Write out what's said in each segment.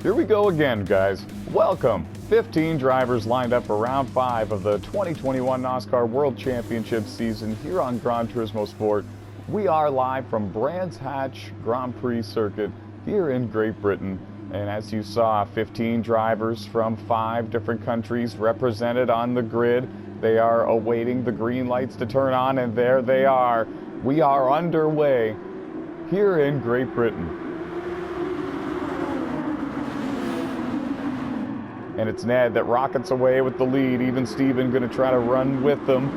Here we go again, guys. Welcome. 15 drivers lined up for round 5 of the 2021 NOSSCAR World Championship season here on Gran Turismo Sport. We are live from Brands Hatch Grand Prix circuit here in Great Britain. And as you saw, 15 drivers from 5 different countries represented on the grid. They are awaiting the green lights to turn on, and there they are. We are underway here in Great Britain. And it's Ned that rockets away with the lead. Even Steven going to try to run with them.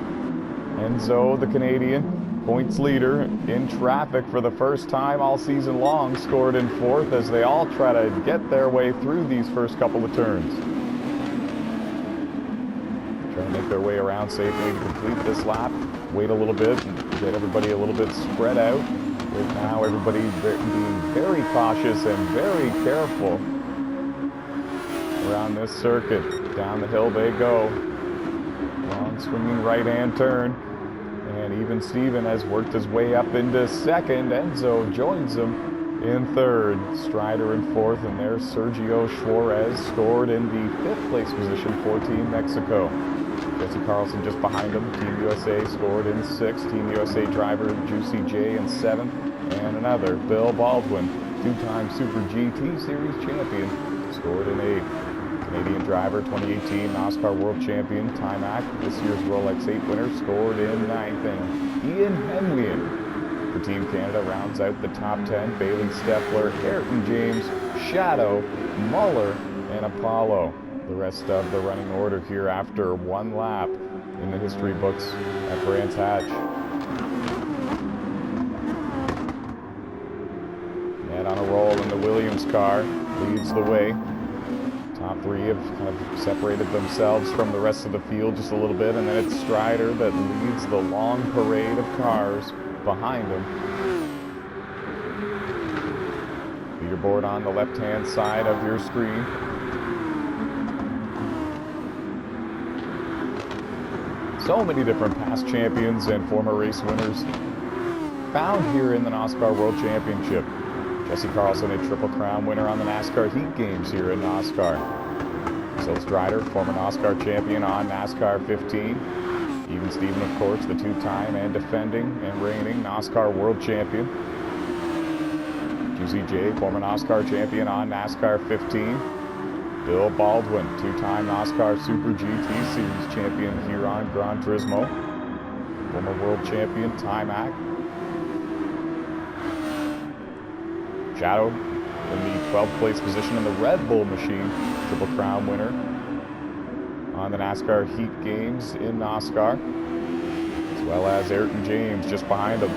Enzo, the Canadian, points leader in traffic for the first time all season long, scored in 4th as they all try to get their way through these first couple of turns. Trying to make their way around safely to complete this lap. Wait a little bit and get everybody a little bit spread out. Right now everybody being very cautious and very careful around this circuit. Down the hill they go. Long swinging right-hand turn. And even Steven has worked his way up into 2nd. Enzo joins him in 3rd. Strider in 4th, and there's Sergio Suarez scored in the 5th place position for Team Mexico. Jesse Carlson just behind him. Team USA scored in 6th. Team USA driver Juicy J in 7th. And another, Bill Baldwin, 2-time Super GT Series champion, scored in 8th. Canadian driver, 2018 NOSSCAR World Champion, Timac, this year's Rolex 8 winner, scored in 9th. And Ian Henwian for Team Canada rounds out the top 10. Bailey Steffler, Ayrton James, Shadow, Muller, and Apollo. The rest of the running order here after one lap in the history books at Brands Hatch. Ned on a roll in the Williams car, leads the way. Top 3 have kind of separated themselves from the rest of the field just a little bit, and then it's Strider that leads the long parade of cars behind him. Leaderboard on the left-hand side of your screen. So many different past champions and former race winners found here in the NOSSCAR World Championship. Jesse Carlson, a Triple Crown winner on the NASCAR Heat Games here in NOSSCAR. So Strider, former NOSSCAR champion on NASCAR 15. Even Steven, of course, the 2-time and defending and reigning NOSSCAR World Champion. Juicy J, former NOSSCAR champion on NASCAR 15. Bill Baldwin, 2-time NOSSCAR Super GT Series champion here on Gran Turismo. Former world champion, Timac. Shadow in the 12th place position in the Red Bull machine, Triple Crown winner on the NASCAR Heat Games in NOSSCAR, as well as Ayrton James just behind him,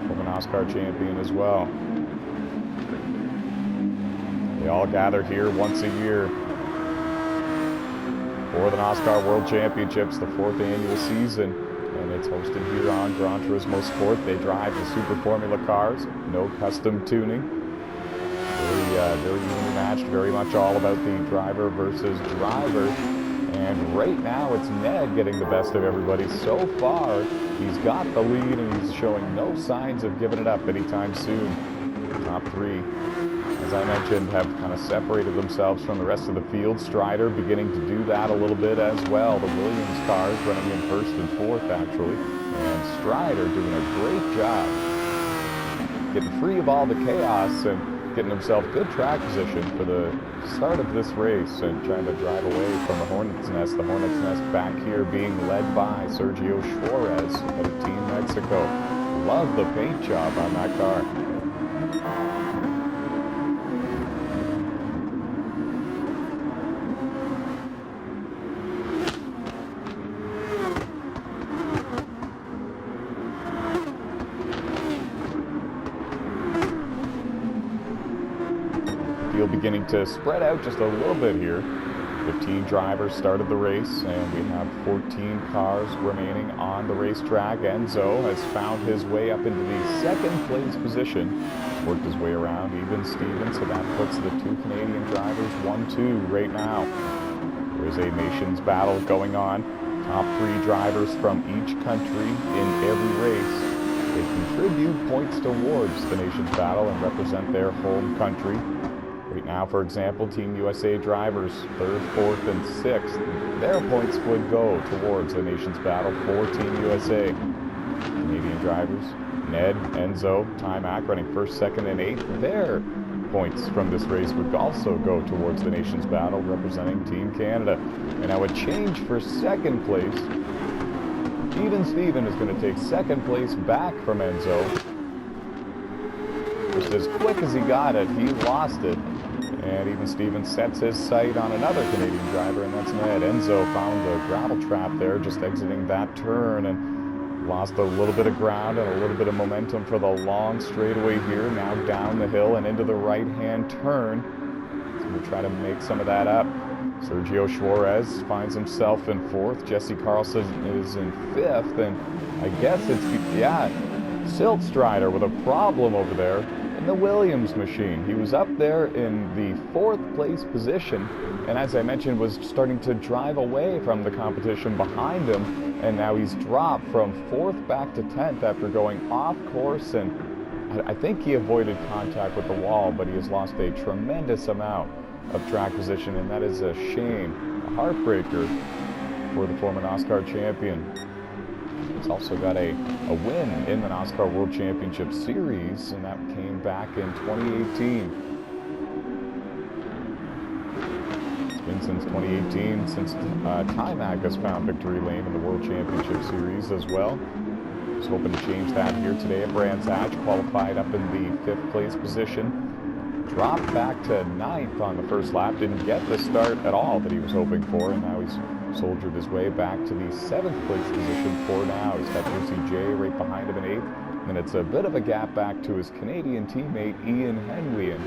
former NOSSCAR champion as well. They all gather here once a year for the NOSSCAR World Championships, the 4th annual season, and it's hosted here on Gran Turismo Sport. They drive the Super Formula cars, no custom tuning. Very evenly matched, very much all about the driver versus driver. And right now it's Ned getting the best of everybody. So far, he's got the lead and he's showing no signs of giving it up anytime soon. Top 3, as I mentioned, have kind of separated themselves from the rest of the field. Strider beginning to do that a little bit as well. The Williams cars running in 1st and 4th, actually. And Strider doing a great job getting free of all the chaos and getting himself good track position for the start of this race and trying to drive away from the Hornet's Nest. The Hornet's Nest back here being led by Sergio Suarez of Team Mexico. Love the paint job on that car. Beginning to spread out just a little bit here. 15 drivers started the race, and we have 14 cars remaining on the racetrack. Enzo has found his way up into the 2nd place position, worked his way around even Steven, so that puts the 2 Canadian drivers 1-2 right now. There is a nations battle going on. Top 3 drivers from each country in every race. They contribute points towards the nations battle and represent their home country. Right now, for example, Team USA drivers, 3rd, 4th, and 6th, their points would go towards the nation's battle for Team USA. Canadian drivers, Ned, Enzo, Timac running 1st, 2nd, and 8th, their points from this race would also go towards the nation's battle representing Team Canada. And now a change for 2nd place. Even Steven is going to take 2nd place back from Enzo. Just as quick as he got it, he lost it. And even Steven sets his sight on another Canadian driver, and that's Ned. Enzo found a gravel trap there, just exiting that turn, and lost a little bit of ground and a little bit of momentum for the long straightaway here. Now down the hill and into the right-hand turn. He's going to try to make some of that up. Sergio Suarez finds himself in 4th. Jesse Carlson is in 5th, and I guess it's, Siltstrider with a problem over there in the Williams machine. He was up there in the 4th place position, and as I mentioned, was starting to drive away from the competition behind him, and now he's dropped from 4th back to 10th after going off course, and I think he avoided contact with the wall, but he has lost a tremendous amount of track position, and that is a shame, a heartbreaker for the former NOSSCAR champion. He's also got a win in the NOSSCAR World Championship Series, and that came back in 2018. It's been since 2018 since Timac has found victory lane in the World Championship Series as well. He's hoping to change that here today at Brands Hatch, qualified up in the 5th place position. Dropped back to 9th on the first lap, didn't get the start at all that he was hoping for, and now he's soldiered his way back to the 7th place position for now. He's got Juicy J right behind him in 8th, and it's a bit of a gap back to his Canadian teammate Ian Henwian,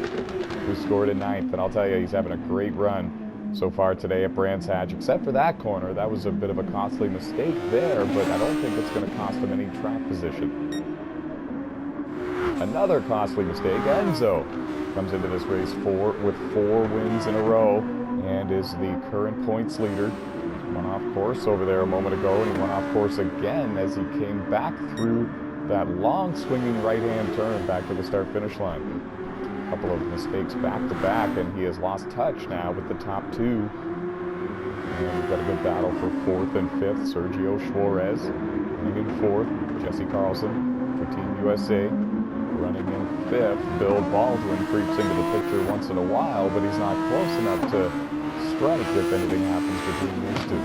who scored in 9th, and I'll tell you, he's having a great run so far today at Brands Hatch, except for that corner. That was a bit of a costly mistake there, but I don't think it's going to cost him any track position. Another costly mistake. Enzo comes into this race with 4 wins in a row and is the current points leader. Went off course over there a moment ago, and he went off course again as he came back through that long swinging right-hand turn back to the start-finish line. A couple of mistakes back-to-back, and he has lost touch now with the top 2. And we've got a good battle for 4th and 5th. Sergio Suarez running in 4th. Jesse Carlson for Team USA running in 5th. Bill Baldwin creeps into the picture once in a while, but he's not close enough to strike if anything happens between these two.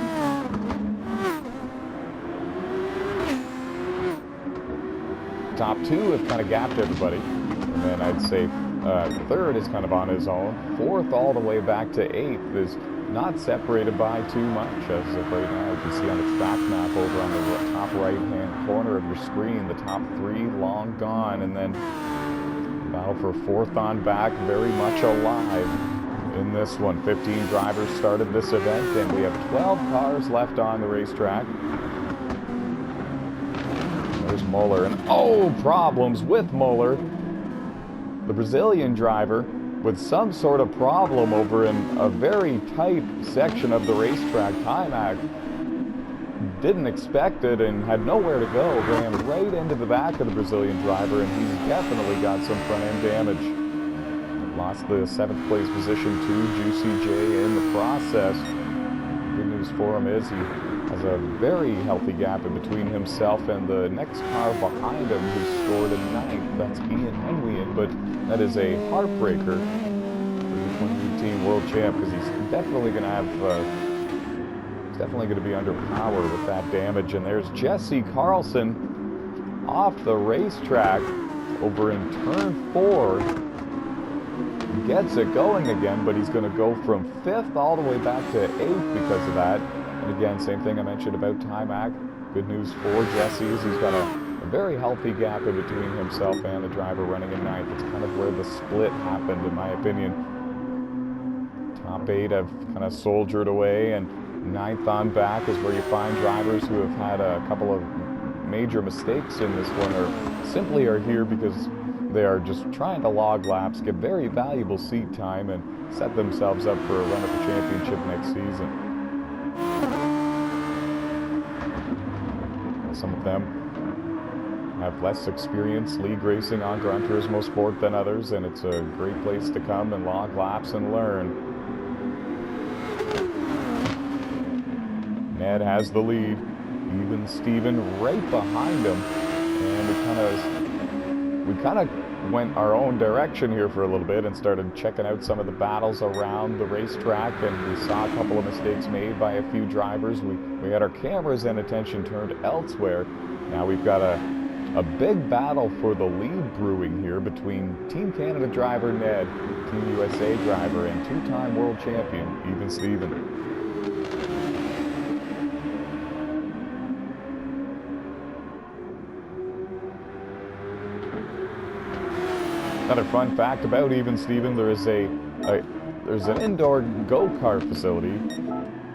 Top 2 have kind of gapped everybody, and then I'd say 3rd is kind of on his own. 4th all the way back to 8th is not separated by too much. As of right now, you can see on the track map over on the top right-hand corner of your screen, the top 3 long gone, and then battle for 4th on back very much alive in this one. 15 drivers started this event, and we have 12 cars left on the racetrack. There's Muller, and problems with Muller. The Brazilian driver with some sort of problem over in a very tight section of the racetrack. Timac didn't expect it and had nowhere to go, ran right into the back of the Brazilian driver, and he's definitely got some front-end damage. Lost the 7th place position to Juicy J in the process. Good news for him is he has a very healthy gap in between himself and the next car behind him, who scored a 9th. That's Ian Henwian, but that is a heartbreaker for the 2018 World Champ, because he's definitely going to have, he's definitely going to be under power with that damage. And there's Jesse Carlson off the racetrack over in turn 4. Gets it going again, but he's going to go from 5th all the way back to 8th because of that. And again, same thing I mentioned about Timac. Good news for Jesse is he's got a very healthy gap in between himself and the driver running in 9th. It's kind of where the split happened, in my opinion. Top 8 have kind of soldiered away, and 9th on back is where you find drivers who have had a couple of major mistakes in this one, or simply are here because they are just trying to log laps, get very valuable seat time, and set themselves up for a run at the championship next season. Some of them have less experience league racing on Gran Turismo Sport than others, and it's a great place to come and log laps and learn. Ned has the lead. Even Steven right behind him, and we kind of went our own direction here for a little bit and started checking out some of the battles around the racetrack, and we saw a couple of mistakes made by a few drivers. We had our cameras and attention turned elsewhere. Now we've got a big battle for the lead brewing here between Team Canada driver Ned, Team USA driver, and two-time world champion Even Steven. Another fun fact about Even Steven, there's an indoor go-kart facility.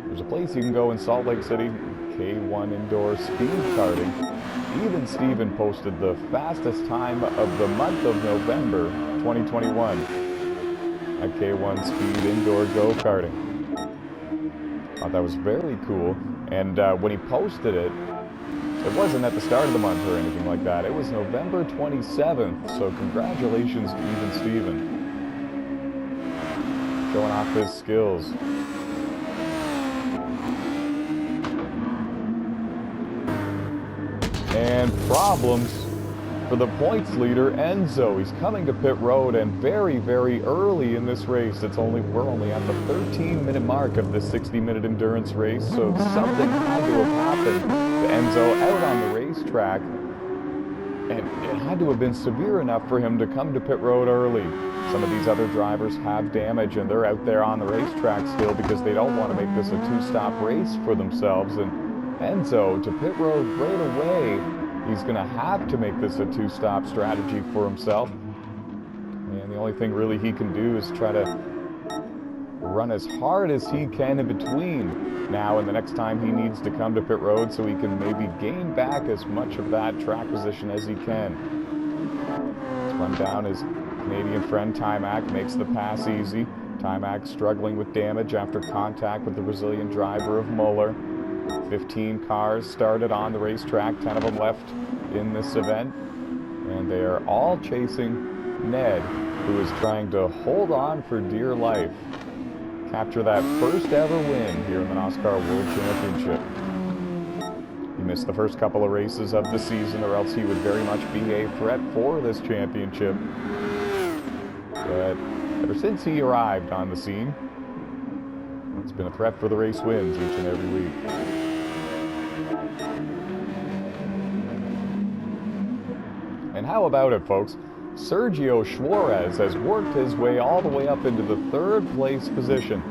There's a place you can go in Salt Lake City, K1 indoor speed karting. Even Steven posted the fastest time of the month of November 2021 at K1 speed indoor go-karting. Thought that was very cool, and when he posted it, it wasn't at the start of the month or anything like that. It was November 27th, so congratulations to Even Steven. Showing off his skills. And problems for the points leader, Enzo. He's coming to pit road, and very, very early in this race. We're only at the 13-minute mark of the 60-minute endurance race, so something had to have happened to Enzo out on the racetrack, and it had to have been severe enough for him to come to pit road early. Some of these other drivers have damage, and they're out there on the racetrack still because they don't want to make this a two-stop race for themselves. And Enzo, to pit road right away, he's going to have to make this a two-stop strategy for himself. And the only thing really he can do is try to run as hard as he can in between now and the next time he needs to come to pit road, so he can maybe gain back as much of that track position as he can. Let's run down his Canadian friend Timac, makes the pass easy. Timac struggling with damage after contact with the Brazilian driver of Muller. 15 cars started on the racetrack, 10 of them left in this event, and they are all chasing Ned, who is trying to hold on for dear life, capture that first ever win here in the NOSSCAR World Championship. He missed the first couple of races of the season, or else he would very much be a threat for this championship. But ever since he arrived on the scene, it's been a threat for the race wins each and every week. And how about it, folks? Sergio Suarez has worked his way all the way up into the third place position.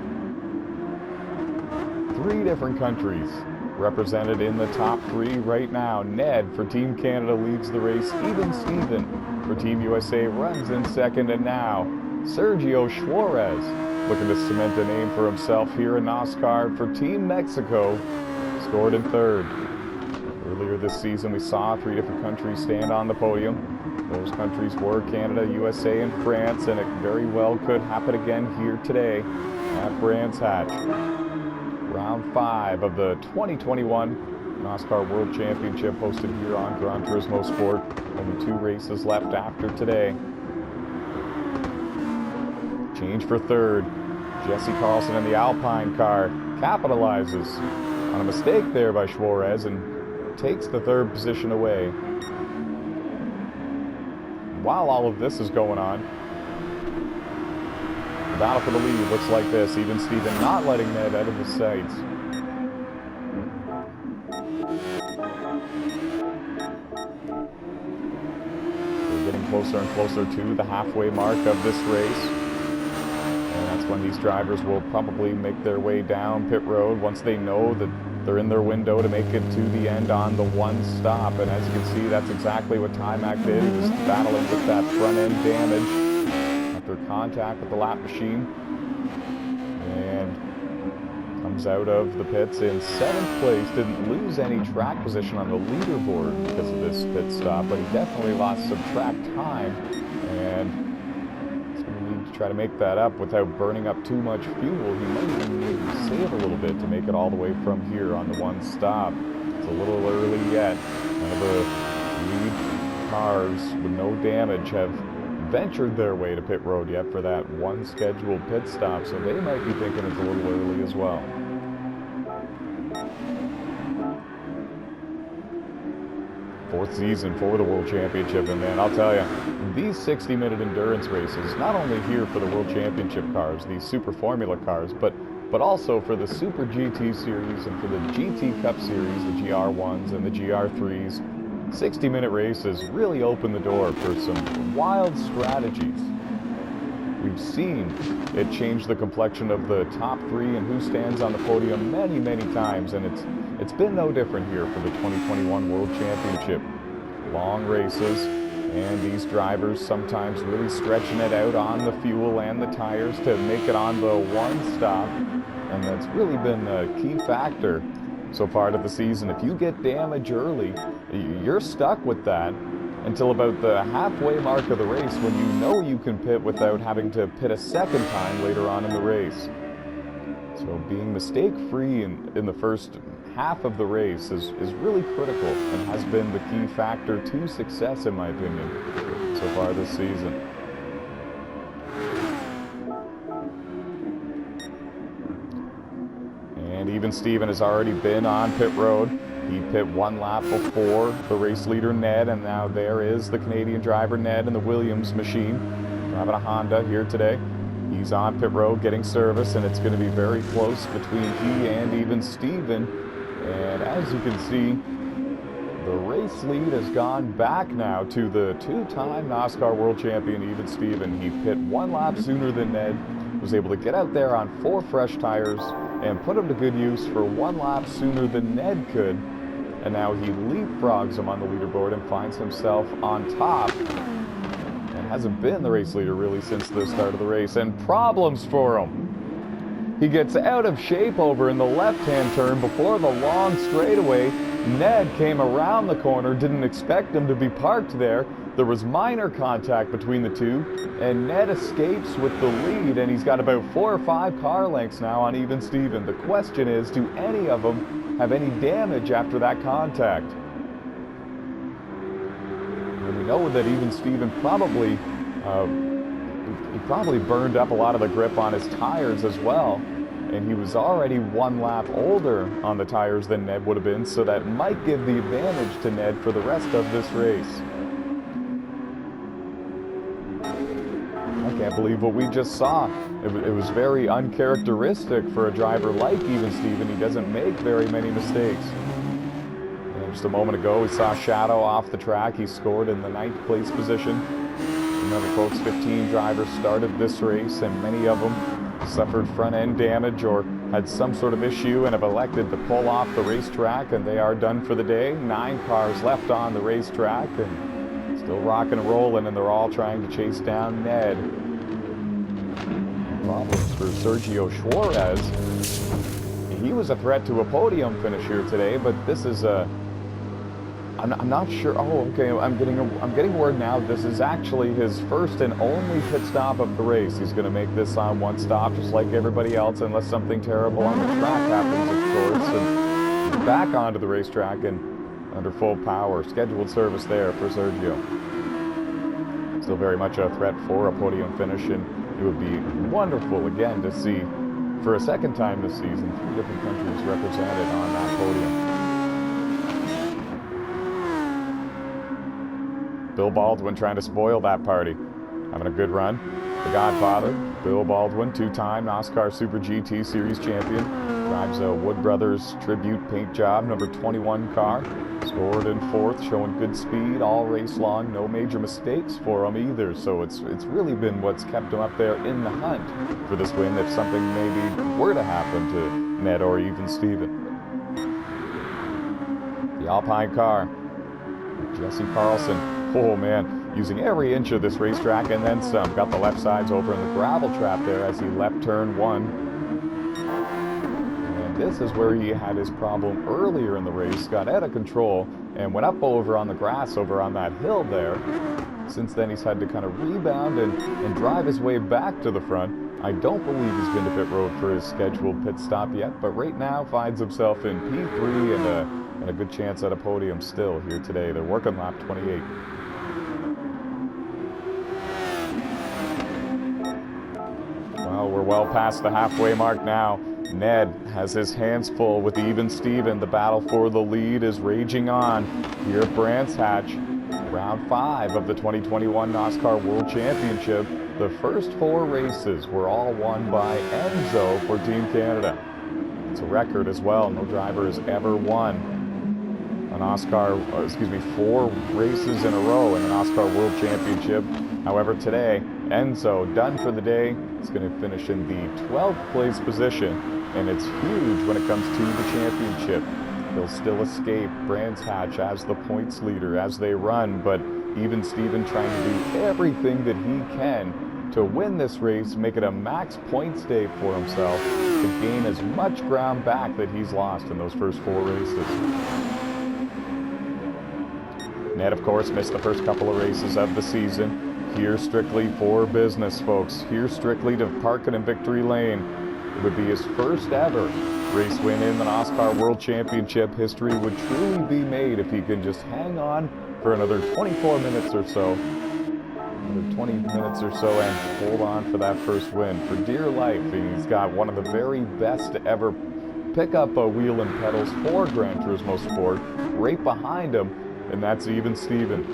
3 different countries represented in the top 3 right now. Ned for Team Canada leads the race. Even Steven for Team USA runs in second. And now Sergio Suarez looking to cement a name for himself here in NOSSCAR for Team Mexico, scored in third. Earlier this season, we saw 3 different countries stand on the podium. Those countries were Canada, USA, and France, and it very well could happen again here today at Brands Hatch. Round 5 of the 2021 NOSSCAR World Championship hosted here on Gran Turismo Sport. Only 2 races left after today. Change for third. Jesse Carlson in the Alpine car capitalizes on a mistake there by Suarez and takes the third position away. While all of this is going on, the battle for the lead looks like this. Even Steven not letting Ned out of his sights. We're getting closer and closer to the halfway mark of this race. And that's when these drivers will probably make their way down pit road once they know that they're in their window to make it to the end on the one stop. And as you can see, that's exactly what Timac did. He was battling with that front end damage after contact with the lap machine, and comes out of the pits in 7th place. Didn't lose any track position on the leaderboard because of this pit stop, but he definitely lost some track time, and he's going to need to try to make that up without burning up too much fuel. He might even need to save a little bit to make it all the way from here on the one stop. It's a little early yet. None of the lead cars with no damage have ventured their way to pit road yet for that one scheduled pit stop, so they might be thinking it's a little early as well. Fourth season for the World Championship, and man, I'll tell you, these 60-minute endurance races, not only here for the World Championship cars, these Super Formula cars, but also for the Super GT Series and for the GT Cup Series, the GR1s and the GR3s, 60-minute races really open the door for some wild strategies. We've seen it change the complexion of the top three and who stands on the podium many, many times, and it's been no different here for the 2021 World Championship. Long races, and these drivers sometimes really stretching it out on the fuel and the tires to make it on the one stop, and that's really been a key factor so far to the season. If you get damage early, you're stuck with that until about the halfway mark of the race, when you know you can pit without having to pit a second time later on in the race. So being mistake-free in the first half of the race is really critical and has been the key factor to success, in my opinion, so far this season. And even Steven has already been on pit road. He pit one lap before the race leader Ned, and now there is the Canadian driver Ned in the Williams machine, driving a Honda here today. He's on pit road getting service, and it's going to be very close between he and even Steven. And as you can see, the race lead has gone back now to the two-time NOSSCAR World Champion, even Steven. He pit one lap sooner than Ned, was able to get out there on 4 fresh tires and put them to good use for 1 lap sooner than Ned could. And now he leapfrogs him on the leaderboard and finds himself on top. And hasn't been the race leader really since the start of the race. And problems for him. He gets out of shape over in the left-hand turn before the long straightaway. Ned came around the corner, didn't expect him to be parked there. There was minor contact between the two, and Ned escapes with the lead, and he's got about 4 or 5 car lengths now on even Steven. The question is, do any of them have any damage after that contact? And we know that even Steven probably burned up a lot of the grip on his tires as well, and he was already 1 lap older on the tires than Ned would have been, so that might give the advantage to Ned for the rest of this race. I can't believe what we just saw. It was very uncharacteristic for a driver like even Steven. He doesn't make very many mistakes. And just a moment ago, we saw Shadow off the track. He scored in the 9th place position. Remember, folks, 15 drivers started this race, and many of them suffered front-end damage or had some sort of issue and have elected to pull off the racetrack, and they are done for the day. 9 cars left on the racetrack, and still rocking and rolling, and they're all trying to chase down Ned. Problems for Sergio Suarez. He was a threat to a podium finish here today, but this is a... I'm not sure. Oh, okay. I'm getting word now. This is actually his first and only pit stop of the race. He's going to make this on 1 stop, just like everybody else, unless something terrible on the track happens, of course. And he's back onto the racetrack and under full power. Scheduled service there for Sergio. Still very much a threat for a podium finish, and it would be wonderful again to see, for a second time this season, 3 different countries represented on that podium. Bill Baldwin trying to spoil that party. Having a good run. The Godfather, Bill Baldwin, 2-time NOSSCAR Super GT Series champion. Drives a Wood Brothers Tribute paint job, number 21 car. Scored in 4th, showing good speed all race long. No major mistakes for him either. So it's really been what's kept him up there in the hunt for this win if something maybe were to happen to Ned or even Steven. The Alpine car. Jesse Carlson. Oh man, using every inch of this racetrack and then some. Got the left sides over in the gravel trap there as he left turn 1. And this is where he had his problem earlier in the race. Got out of control and went up over on the grass over on that hill there. Since then he's had to kind of rebound and drive his way back to the front. I don't believe he's been to pit road for his scheduled pit stop yet, but right now finds himself in P3 and a good chance at a podium still here today. They're working lap 28. Well, we're well past the halfway mark now. Ned has his hands full with even Steven. The battle for the lead is raging on here at Brands Hatch. Round 5 of the 2021 NOSSCAR World Championship. The first 4 races were all won by Enzo for Team Canada. It's a record as well. No driver has ever won a NOSSCAR, 4 races in a row in the NOSSCAR World Championship. However, today, Enzo, done for the day, is going to finish in the 12th place position, and it's huge when it comes to the championship. He'll still escape Brands Hatch as the points leader as they run, but even Steven trying to do everything that he can to win this race, make it a max points day for himself, to gain as much ground back that he's lost in those first 4 races. Ned, of course, missed the first couple of races of the season. Here strictly for business, folks. Here strictly to park it in victory lane. It would be his first ever race win in the NOSSCAR World Championship. History would truly be made if he can just hang on for another 24 minutes or so. Another 20 minutes or so and hold on for that first win. For dear life, he's got one of the very best to ever pick up a wheel and pedals for Gran Turismo Sport right behind him, and that's even Steven.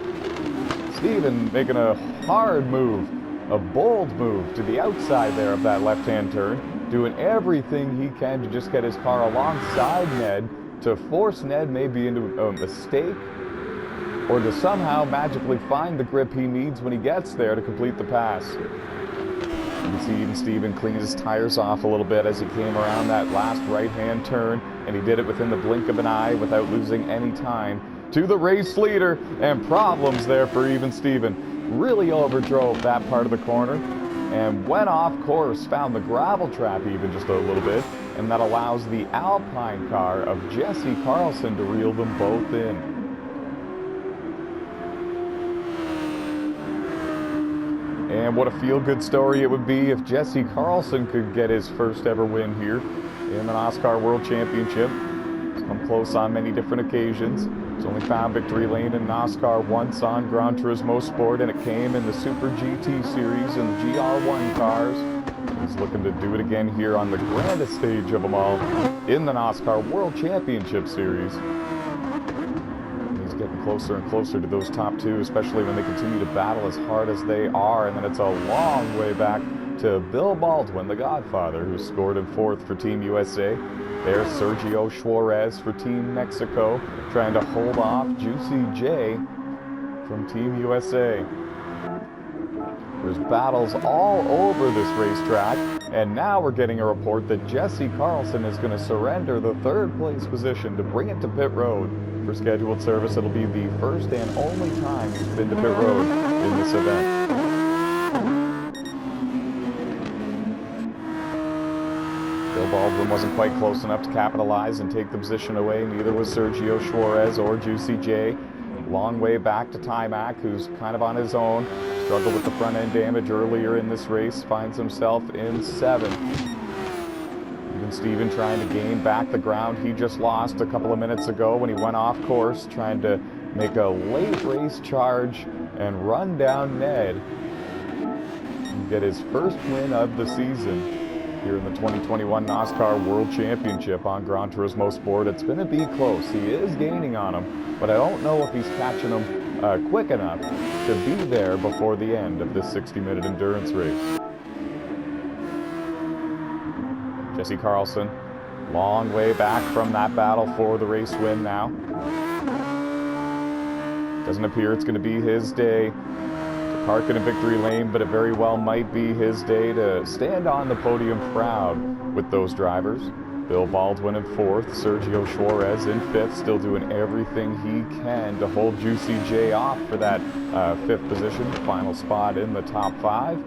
Steven making a hard move, a bold move to the outside there of that left-hand turn, doing everything he can to just get his car alongside Ned, to force Ned maybe into a mistake, or to somehow magically find the grip he needs when he gets there to complete the pass. You can see even Steven cleaned his tires off a little bit as he came around that last right-hand turn, and he did it within the blink of an eye without losing any time to the race leader, and problems there for even Steven. Really overdrove that part of the corner and went off course, found the gravel trap even just a little bit, and that allows the Alpine car of Jesse Carlson to reel them both in. And what a feel-good story it would be if Jesse Carlson could get his first ever win here in the NOSSCAR World Championship. He's come close on many different occasions. He's only found victory lane in NOSSCAR once on Gran Turismo Sport, and it came in the Super GT Series and the GR1 cars. He's looking to do it again here on the grandest stage of them all in the NOSSCAR World Championship Series. He's getting closer and closer to those top 2, especially when they continue to battle as hard as they are. And then it's a long way back to Bill Baldwin, the Godfather, who scored in 4th for Team USA. There's Sergio Suarez for Team Mexico, trying to hold off Juicy J from Team USA. There's battles all over this racetrack, and now we're getting a report that Jesse Carlson is going to surrender the 3rd place position to bring it to pit road for scheduled service. It'll be the first and only time he's been to pit road in this event. Bill Baldwin wasn't quite close enough to capitalize and take the position away. Neither was Sergio Suarez or Juicy J. Long way back to Timac, who's kind of on his own. Struggled with the front end damage earlier in this race. Finds himself in 7th. Even Steven trying to gain back the ground he just lost a couple of minutes ago when he went off course, trying to make a late race charge and run down Ned and get his first win of the season here in the 2021 NOSSCAR World Championship on Gran Turismo Sport. It's going to be close. He is gaining on him, but I don't know if he's catching him quick enough to be there before the end of this 60-minute endurance race. Jesse Carlson, long way back from that battle for the race win now. Doesn't appear it's going to be his day to park in a victory lane, but it very well might be his day to stand on the podium proud with those drivers. Bill Baldwin in 4th, Sergio Suarez in 5th, still doing everything he can to hold Juicy J off for that 5th position, final spot in the top 5.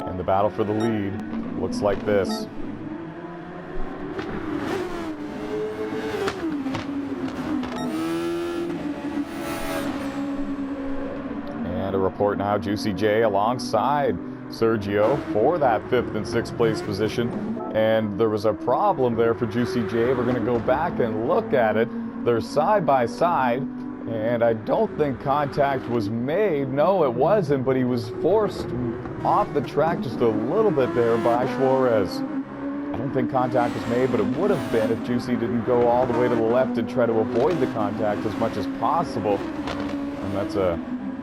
And the battle for the lead looks like this. And a report now, Juicy J alongside Sergio for that 5th and 6th place position. And there was a problem there for Juicy J. We're going to go back and look at it. They're side by side, And I don't think contact was made. No, it wasn't, but he was forced off the track just a little bit there by Suarez. I don't think contact was made, but it would have been if Juicy didn't go all the way to the left and try to avoid the contact as much as possible. And it's a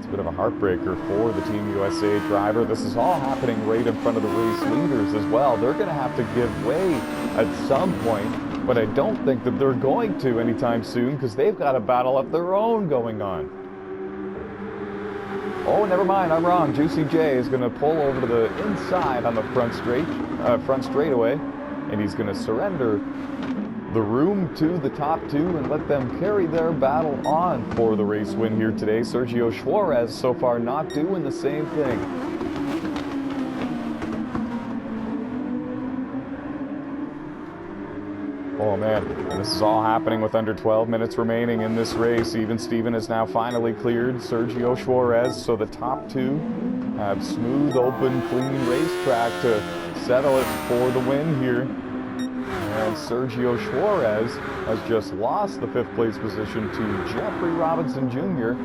bit of a heartbreaker for the Team USA driver. This is all happening right in front of the race leaders as well. They're going to have to give way at some point, but I don't think that they're going to anytime soon because they've got a battle of their own going on. Oh, never mind, I'm wrong. Juicy J is going to pull over to the inside on the front straightaway, and he's going to surrender the room to the top two and let them carry their battle on for the race win here today. Sergio Suarez so far not doing the same thing. Oh man, and this is all happening with under 12 minutes remaining in this race. Even Steven has now finally cleared Sergio Suarez, so the top two have smooth, open, clean racetrack to settle it for the win here. And Sergio Suarez has just lost the 5th place position to Jeffrey Robinson Jr.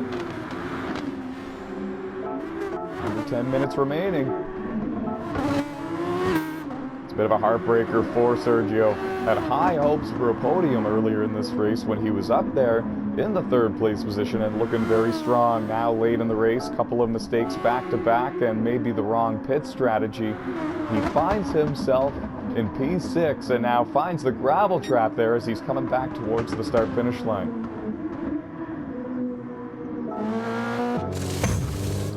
Under 10 minutes remaining. It's a bit of a heartbreaker for Sergio. Had high hopes for a podium earlier in this race when he was up there in the 3rd place position and looking very strong. Now late in the race, couple of mistakes back to back and maybe the wrong pit strategy. He finds himself in P6 and now finds the gravel trap there as he's coming back towards the start-finish line.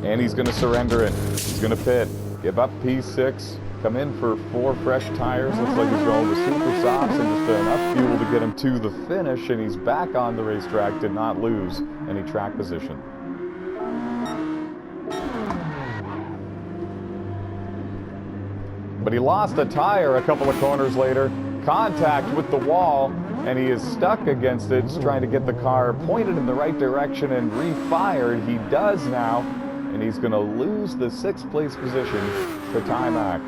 And he's going to surrender it. He's going to pit, give up P6, come in for 4 fresh tires. Looks like he's going with super softs and just enough fuel to get him to the finish, and he's back on the racetrack, did not lose any track position. But he lost a tire a couple of corners later, contact with the wall, and he is stuck against it, just trying to get the car pointed in the right direction and refired. He does now, and he's going to lose the 6th place position to Timac.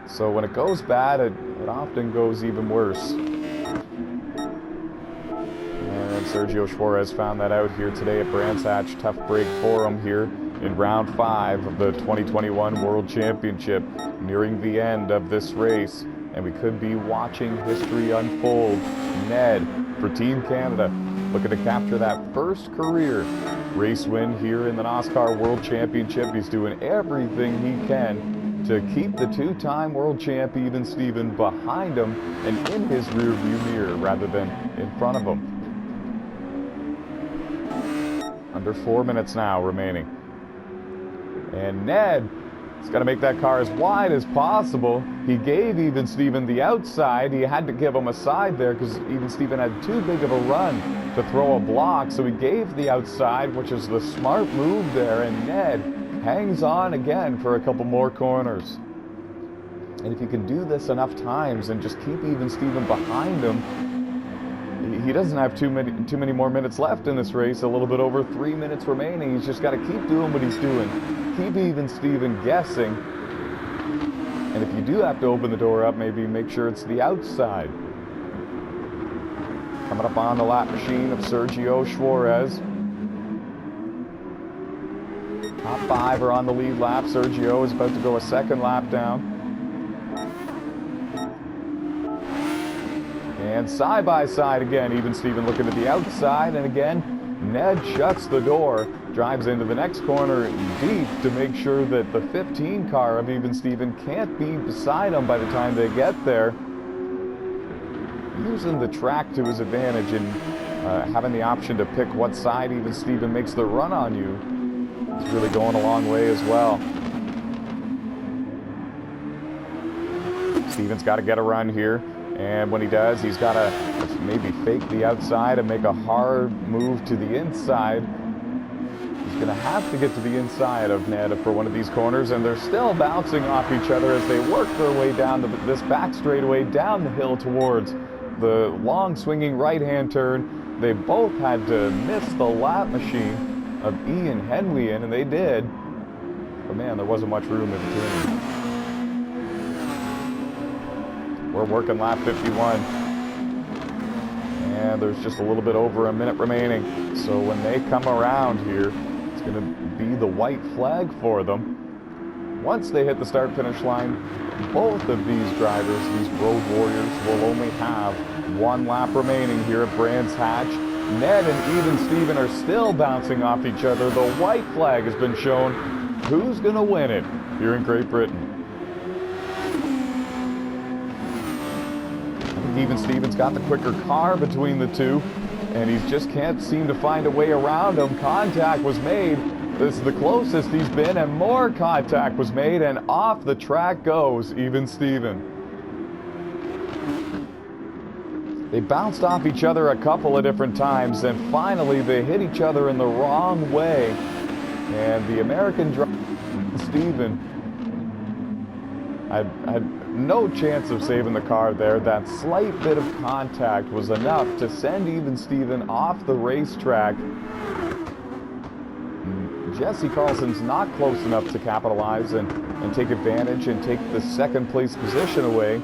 So when it goes bad, it often goes even worse. And Sergio Suarez found that out here today at Brands Hatch. Tough break for him here in round 5 of the 2021 World Championship, nearing the end of this race, and we could be watching history unfold. Ned for Team Canada looking to capture that first career race win here in the NOSSCAR World Championship. He's doing everything he can to keep the 2-time world champ Even Steven behind him and in his rearview mirror rather than in front of him. Under 4 minutes now remaining. And Ned has got to make that car as wide as possible. He gave Even Steven the outside. He had to give him a side there because Even Steven had too big of a run to throw a block. So he gave the outside, which is the smart move there. And Ned hangs on again for a couple more corners. And if you can do this enough times and just keep Even Steven behind him, he doesn't have too many more minutes left in this race. A little bit over 3 minutes remaining. He's just got to keep doing what he's doing. Keep Even Steven guessing. And if you do have to open the door up, maybe make sure it's the outside. Coming up on the lap machine of Sergio Suarez. Top 5 are on the lead lap. Sergio is about to go a 2nd lap down. And side by side again, Even Steven looking to the outside, and again, Ned shuts the door, drives into the next corner deep to make sure that the 15 car of Even Steven can't be beside him by the time they get there. Using the track to his advantage and having the option to pick what side Even Steven makes the run on you is really going a long way as well. Steven's got to get a run here. And when he does, he's got to maybe fake the outside and make a hard move to the inside. He's going to have to get to the inside of Ned for one of these corners, and they're still bouncing off each other as they work their way down this back straightaway down the hill towards the long swinging right-hand turn. They both had to miss the lap machine of Ian Henwian, and they did. But man, there wasn't much room in between. We're working lap 51. and there's just a little bit over a minute remaining. So when they come around here, it's going to be the white flag for them. Once they hit the start-finish line, both of these drivers, these road warriors, will only have one lap remaining here at Brands Hatch. Ned and even Steven are still bouncing off each other. The white flag has been shown. Who's going to win it here in Great Britain? Even Steven's got the quicker car between the two, and he just can't seem to find a way around him. Contact was made. This is the closest he's been, and more contact was made, and off the track goes Even Steven. They bounced off each other a couple of different times, and finally they hit each other in the wrong way. And the American driver, Steven, had no chance of saving the car there. That slight bit of contact was enough to send Even Steven off the racetrack. Jesse Carlson's not close enough to capitalize and take advantage and take the second place position away.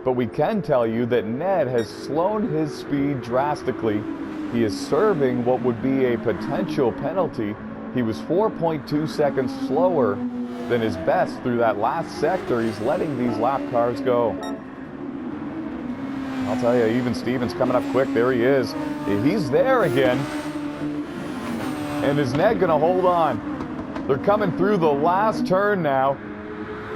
But we can tell you that Ned has slowed his speed drastically. He is serving what would be a potential penalty. He was 4.2 seconds slower than his best through that last sector. He's letting these lap cars go. I'll tell you, Even Steven's coming up quick. There he is. He's there again. And is Ned going to hold on? They're coming through the last turn now.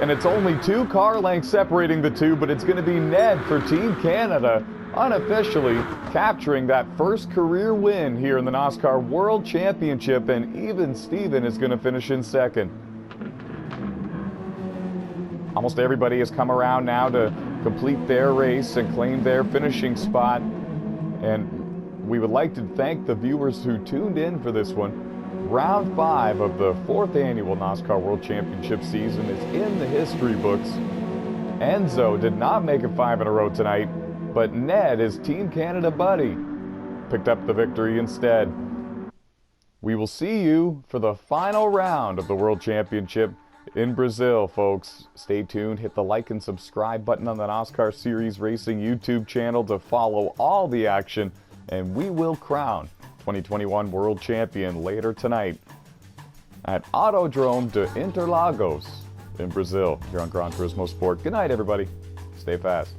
And it's only 2 car lengths separating the two, but it's going to be Ned for Team Canada, unofficially capturing that first career win here in the NOSSCAR World Championship, and Even Steven is going to finish in second. Almost everybody has come around now to complete their race and claim their finishing spot, and we would like to thank the viewers who tuned in for this one. Round 5 of the 4th annual NOSSCAR World Championship season is in the history books. Enzo did not make it 5 in a row tonight, but Ned, his Team Canada buddy, picked up the victory instead. We will see you for the final round of the World Championship in Brazil, folks. Stay tuned. Hit the like and subscribe button on the NOSSCAR Series Racing YouTube channel to follow all the action, and we will crown 2021 World Champion later tonight at Autodrome de Interlagos in Brazil here on Gran Turismo Sport. Good night, everybody. Stay fast.